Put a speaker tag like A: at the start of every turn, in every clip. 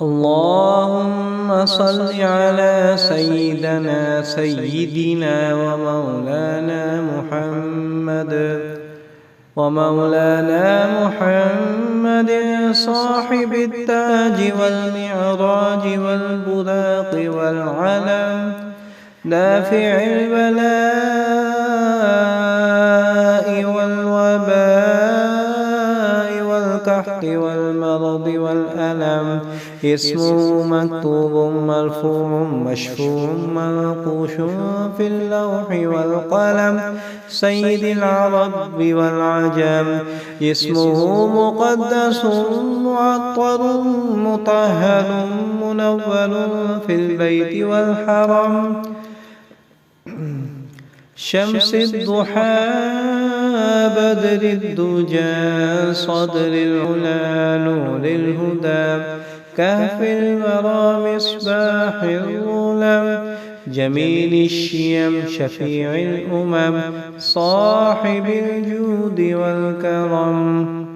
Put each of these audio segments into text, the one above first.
A: اللهم صل على سيدنا ومولانا محمد صاحب التاج والمعراج والبراق والعلم دافع البلاء والوباء والقحط والمرض والألم، اسمه مكتوب مرفوع مشفوع منقوش في اللوح والقلم، سيد العرب والعجم، اسمه مقدس معطر مطهر منور في البيت والحرم، شمس الضحى بدر الدجى صدر العلا نور الهدى، كهف الورى مصباح الظلم، جميل الشيم شفيع الأمم، صاحب الجود والكرم،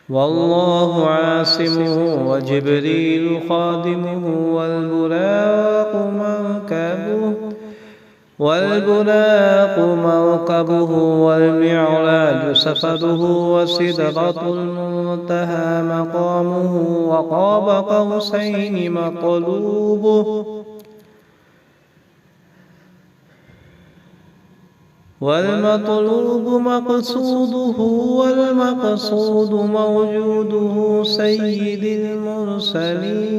A: والله عاصمه وجبريل خادمه والبراق موكبه والمعراج سفره، وسدرة المنتهى مقامه، وقاب قوسين مطلوبه، والمطلوب مقصوده، والمقصود موجوده، سيد المرسلين،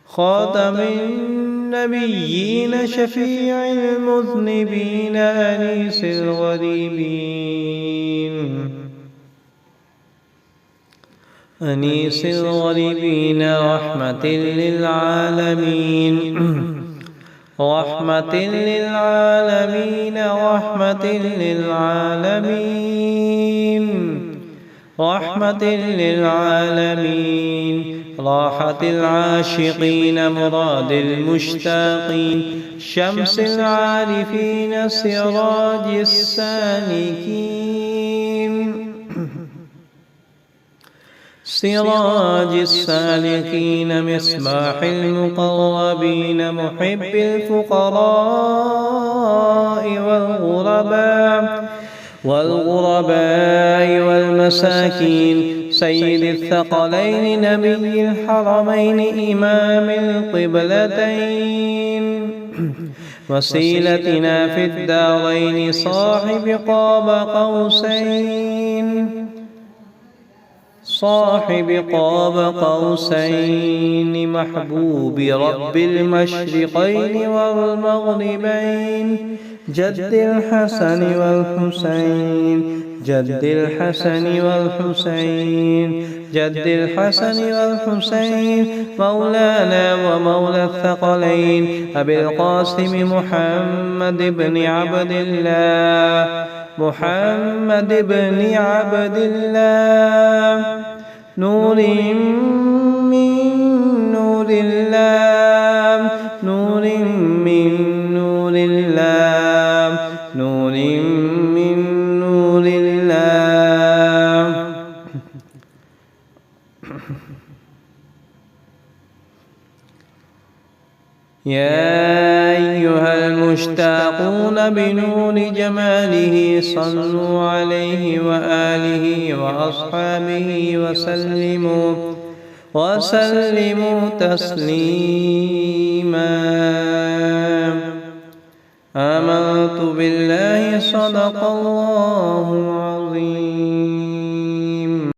A: خاتم النبيين شفيع المذنبين أنيس الغريبين، رحمة للعالمين، رحمة للعالمين، رحمة للعالمين، رحمة للعالمين، راحة العاشقين مراد المشتاقين، شمس العارفين سراج السالكين، سراج السالكين، مصباح المقربين، محب الفقراء والغرباء والمساكين، سيد الثقلين نبي الحرمين إمام القبلتين، وسيلتنا في الدارين، صاحب قاب قوسين، محبوب رب المشرقين والمغربين، جد الحسن والحسين، مولانا ومولى الثقلين، أبي القاسم محمد بن عبد الله، نور من نور الله، نور من نور الله، نور من نور الله. يا أيها المشتاقون بنور جماله، صلوا عليه وآله وأصحابه وسلموا تسليما. آمنت بالله، صدق الله.